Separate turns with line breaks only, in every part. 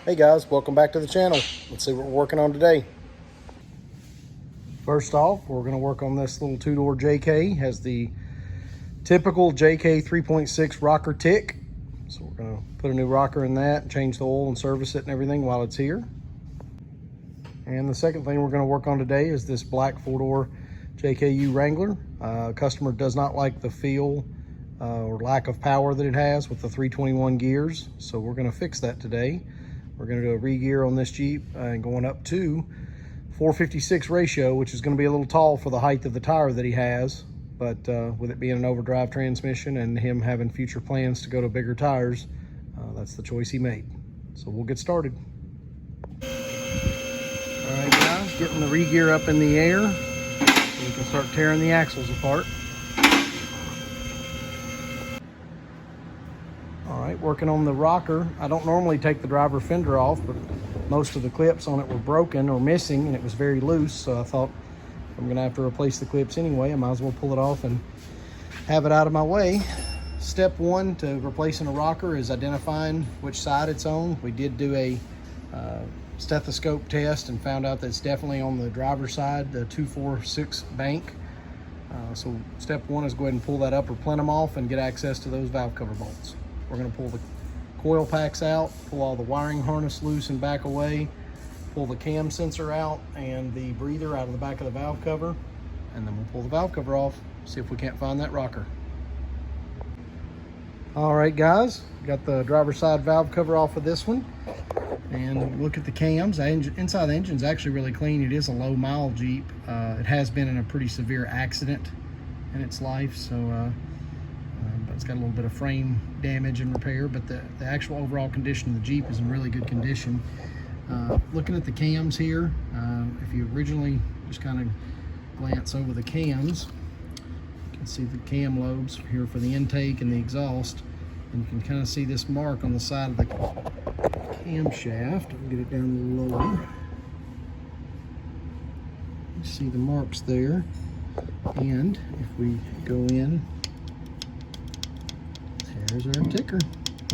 Hey guys, welcome back to the channel. Let's see what we're working on today. First off, we're going to work on this little two-door JK. Has the typical JK 3.6 rocker tick. So we're going to put a new rocker in that, change the oil and service it and everything while it's here. And the second thing we're going to work on today is this black four-door JKU Wrangler. Customer does not like the feel or lack of power that it has with the 321 gears. So we're going to fix that today. We're going to do a re-gear on this Jeep and going up to 456 ratio, which is going to be a little tall for the height of the tire that he has. But with it being an overdrive transmission and him having future plans to go to bigger tires, that's the choice he made. So we'll get started. All right, guys, getting the re-gear up in the air so we can start tearing the axles apart. All right, working on the rocker. I don't normally take the driver fender off, but most of the clips on it were broken or missing and it was very loose. So I thought, I'm gonna have to replace the clips anyway. I might as well pull it off and have it out of my way. Step one to replacing a rocker is identifying which side it's on. We did do a stethoscope test and found out that it's definitely on the driver's side, the 246 bank. So step one is go ahead and pull that upper plenum off and get access to those valve cover bolts. We're going to pull the coil packs out, pull all the wiring harness loose and back away, pull the cam sensor out and the breather out of the back of the valve cover, and then we'll pull the valve cover off, see if we can't find that rocker. All right, guys, got the driver's side valve cover off of this one. And look at the cams. The inside of the engine is actually really clean. It is a low mile Jeep. It has been in a pretty severe accident in its life, so but it's got a little bit of frame damage and repair, but the actual overall condition of the Jeep is in really good condition. Looking at the cams here, if you originally just kind of glance over the cams, you can see the cam lobes here for the intake and the exhaust, and you can kind of see this mark on the side of the camshaft. I'll get it down lower. You see the marks there, and if we go in, there's our ticker.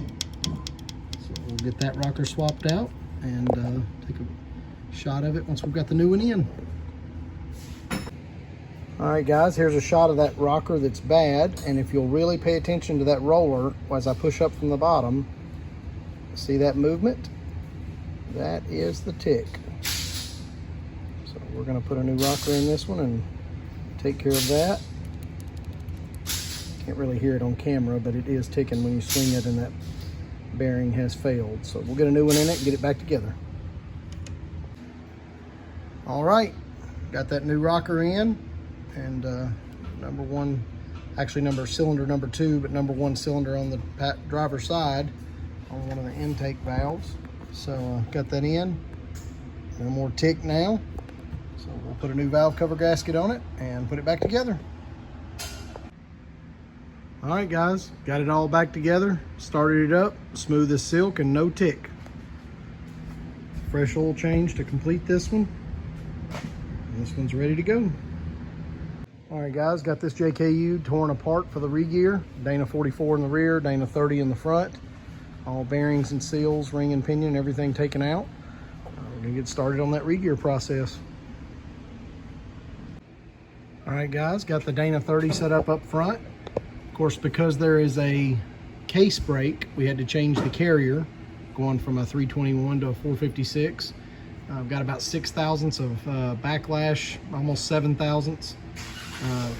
So we'll get that rocker swapped out and take a shot of it once we've got the new one in. All right, guys, here's a shot of that rocker that's bad, and if you'll really pay attention to that roller as I push up from the bottom, see that movement? That is the tick. So we're going to put a new rocker in this one and take care of that. Can't really hear it on camera, but it is ticking when you swing it and that bearing has failed. So we'll get a new one in it and get it back together. All right, got that new rocker in, and number one, actually cylinder number two, but number one cylinder on the driver's side on one of the intake valves. So got that in. No more tick now. So we'll put a new valve cover gasket on it and put it back together. All right, guys, got it all back together, started it up, smooth as silk and no tick. Fresh oil change to complete this one. And this one's ready to go. All right, guys, got this JKU torn apart for the re-gear. Dana 44 in the rear, Dana 30 in the front. All bearings and seals, ring and pinion, everything taken out. We're gonna get started on that re-gear process. All right, guys, got the Dana 30 set up front. Of course, because there is a case break, we had to change the carrier, going from a 321 to a 456. I've got about 6 thousandths of backlash, almost 7 thousandths.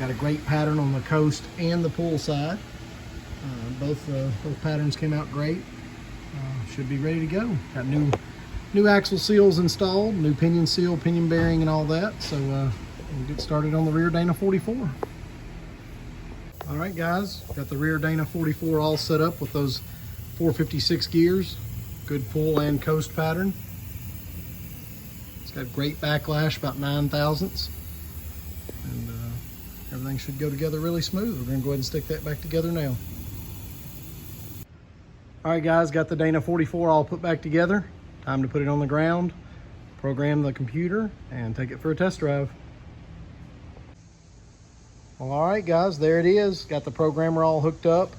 Got a great pattern on the coast and the pull side. Both patterns came out great. Should be ready to go. Got new axle seals installed, new pinion seal, pinion bearing, and all that. So we'll get started on the rear Dana 44. All right, guys, got the rear Dana 44 all set up with those 456 gears. Good pull and coast pattern. It's got great backlash, about 9 thousandths. And everything should go together really smooth. We're gonna go ahead and stick that back together now. All right, guys, got the Dana 44 all put back together. Time to put it on the ground, program the computer, and take it for a test drive. Well, all right, guys, there it is. Got the programmer all hooked up.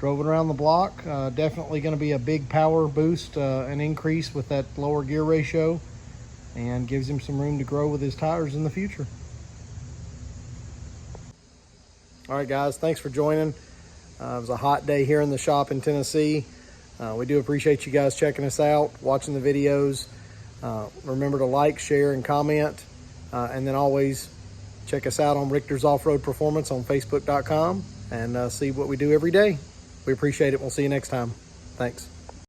Drove it around the block. Definitely going to be a big power boost, an increase with that lower gear ratio, and gives him some room to grow with his tires in the future. All right, guys, thanks for joining. It was a hot day here in the shop in Tennessee. We do appreciate you guys checking us out, watching the videos. Remember to like, share, and comment. And then always check us out on Richter's Off-Road Performance on Facebook.com and see what we do every day. We appreciate it. We'll see you next time. Thanks.